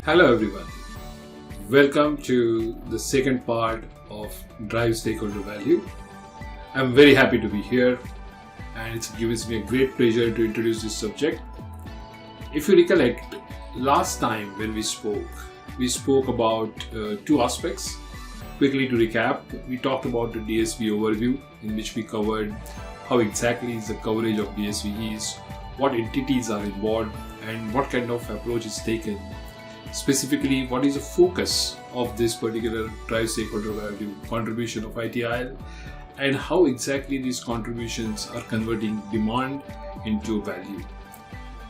Hello everyone, welcome to the second part of Drive Stakeholder Value. I'm very happy to be here and it gives me a great pleasure to introduce this subject. If you recollect, last time when we spoke about two aspects. Quickly to recap, we talked about the DSV overview in which we covered how exactly is the coverage of DSV is, what entities are involved and what kind of approach is taken. Specifically, what is the focus of this particular Drive Stakeholder Value contribution of ITIL and how exactly these contributions are converting demand into value.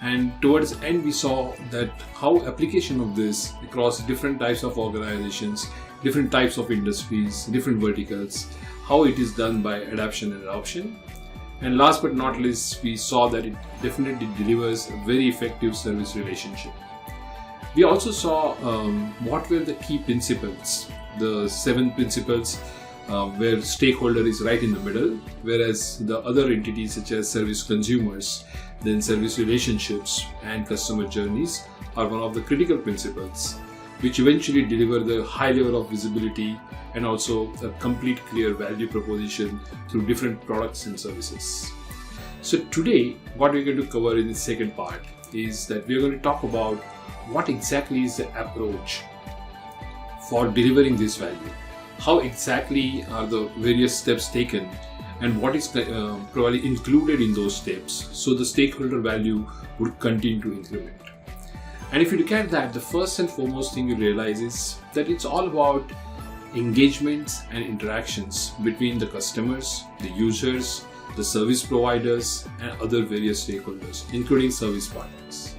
And towards the end, we saw that how application of this across different types of organizations, different types of industries, different verticals, how it is done by adaptation and adoption. And last but not least, we saw that it definitely delivers a very effective service relationship. We also saw what were the key principles, the 7 principles where stakeholder is right in the middle, whereas the other entities such as service consumers, then service relationships and customer journeys are one of the critical principles which eventually deliver the high level of visibility and also a complete clear value proposition through different products and services. So today what we're going to cover in the second part is that we're going to talk about what exactly is the approach for delivering this value, how exactly are the various steps taken and what is probably included in those steps so the stakeholder value would continue to increment. And if you look at that, the first and foremost thing you realize is that it's all about engagements and interactions between the customers, the users, the service providers and other various stakeholders, including service partners.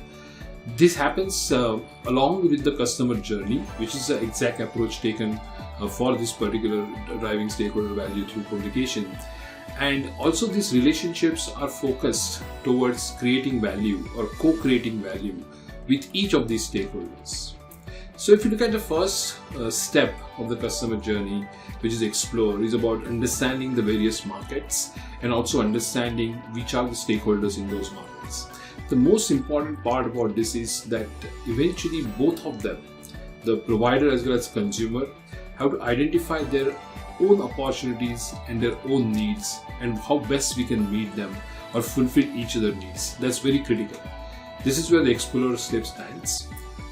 This happens along with the customer journey, which is the exact approach taken for this particular driving stakeholder value through communication. And also these relationships are focused towards creating value or co-creating value with each of these stakeholders. So if you look at the first step of the customer journey, which is explore, is about understanding the various markets and also understanding which are the stakeholders in those markets. The most important part about this is that eventually both of them, the provider as well as consumer, have to identify their own opportunities and their own needs and how best we can meet them or fulfill each other's needs. That's very critical. This is where the Explorer step stands.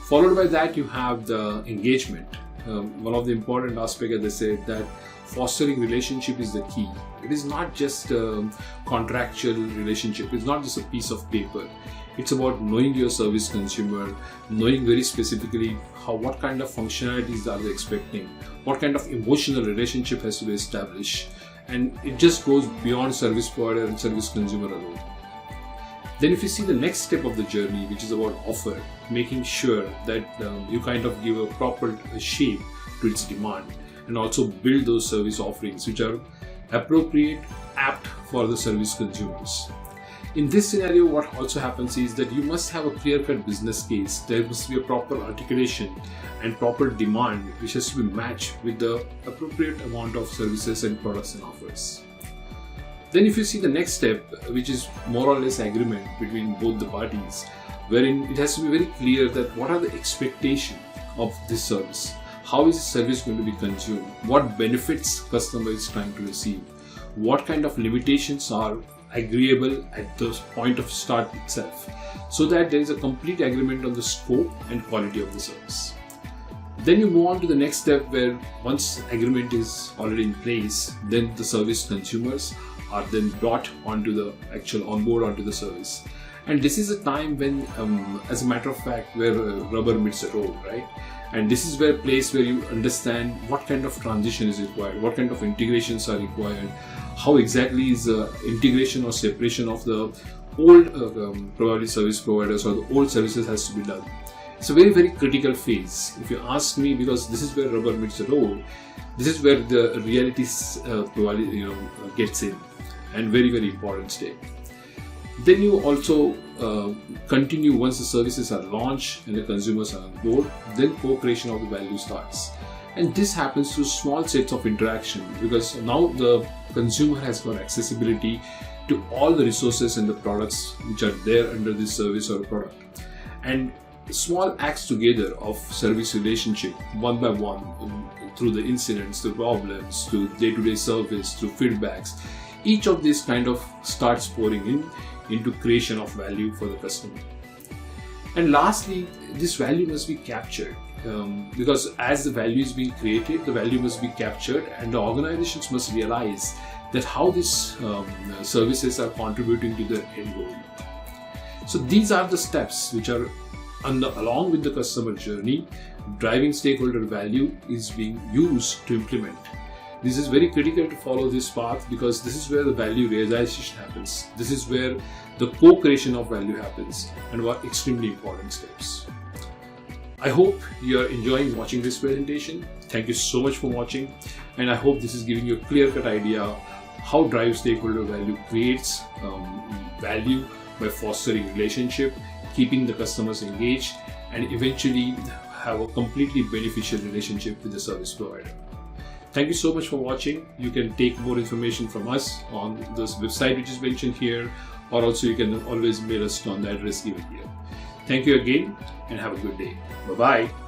Followed by that, you have the engagement. One of the important aspects, as I said, that fostering relationship is the key. It is not just a contractual relationship. It's not just a piece of paper. It's about knowing your service consumer, knowing very specifically what kind of functionalities are they expecting, what kind of emotional relationship has to be established, and it just goes beyond service provider and service consumer alone. Then if you see the next step of the journey, which is about offer, making sure that you kind of give a proper shape to its demand and also build those service offerings which are appropriate, apt for the service consumers. In this scenario, what also happens is that you must have a clear-cut business case. There must be a proper articulation and proper demand which has to be matched with the appropriate amount of services and products and offers. Then if you see the next step, which is more or less agreement between both the parties, wherein it has to be very clear that what are the expectations of this service, how is the service going to be consumed, what benefits customer is trying to receive, what kind of limitations are agreeable at the point of start itself, so that there is a complete agreement on the scope and quality of the service. Then you move on to the next step where once agreement is already in place, then the service consumers are then brought onto the actual onboard onto the service. And this is a time when, as a matter of fact, where rubber meets the road, right? And this is where place where you understand what kind of transition is required, what kind of integrations are required, how exactly is the integration or separation of the old probably service providers or the old services has to be done. It's a very, very critical phase. If you ask me, because this is where rubber meets the road, this is where the reality probably gets in, and very, very important step. Then you also continue once the services are launched and the consumers are on board, then co-creation of the value starts. And this happens through small sets of interaction because now the consumer has got accessibility to all the resources and the products which are there under this service or product. And small acts together of service relationship, one by one, through the incidents, the problems, to day-to-day service, through feedbacks, each of these kind of starts pouring into creation of value for the customer. And lastly, this value must be captured, because as the value is being created, the value must be captured, and the organizations must realize that how these services are contributing to their end goal. So these are the steps which are along with the customer journey. Driving stakeholder value is being used to implement. This is very critical to follow this path, because this is where the value realization happens. This is where the co-creation of value happens, and are extremely important steps. I hope you are enjoying watching this presentation. Thank you so much for watching, and I hope this is giving you a clear-cut idea how Drive Stakeholder Value creates value by fostering relationship, keeping the customers engaged, and eventually have a completely beneficial relationship with the service provider. Thank you so much for watching. You can take more information from us on this website which is mentioned here, or also you can always mail us on the address given here. Thank you again, and have a good day. Bye-bye.